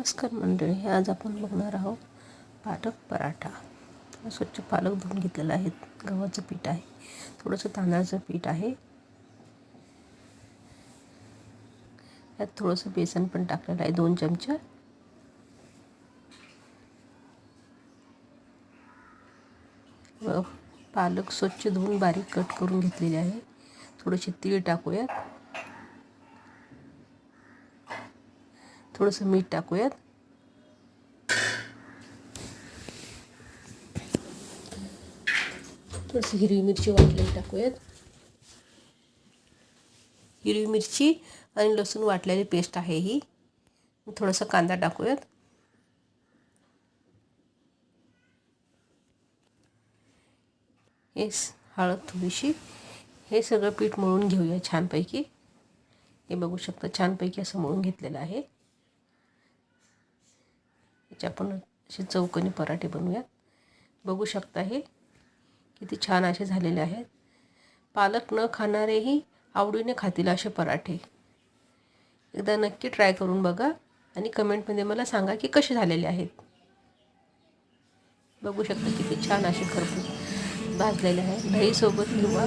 नमस्कार मंडळी, आज आपण बघणार आहोत पालक पराठा. स्वच्छ पालक धुवून घेतलेला आहे. गव्हाचं पीठ आहे, थोडंसं तांदळाचं पीठ आहे, यात थोडंसं बेसन पण टाकलेलं आहे 2 चमचे. पालक स्वच्छ धुवून बारीक कट करून घेतलेले आहे. थोडेसे तीळ टाकूयात, थोडंसं मीठ टाकूयात, थोडीशी हिरवी मिरची वाटलेली टाकूयात. हिरवी मिरची आणि लसूण वाटलेली पेस्ट आहे ही. थोडासा कांदा टाकूयात. हळद थोडीशी. हे सगळं पीठ मळून घेऊया छानपैकी. हे बघू शकता छानपैकी असं मळून घेतलेलं आहे. याचे आपण असे चौकोनी पराठे बनवूयात. बघू शकता हे किती छान असे झालेले आहेत. पालक न खाणारेही आवडीने खातील असे पराठे. एकदा नक्की ट्राय करून बघा आणि कमेंटमध्ये मला सांगा की कसे झालेले आहेत. बघू शकता किती छान असे खरपूस भाजलेले आहेत. दहीसोबत किंवा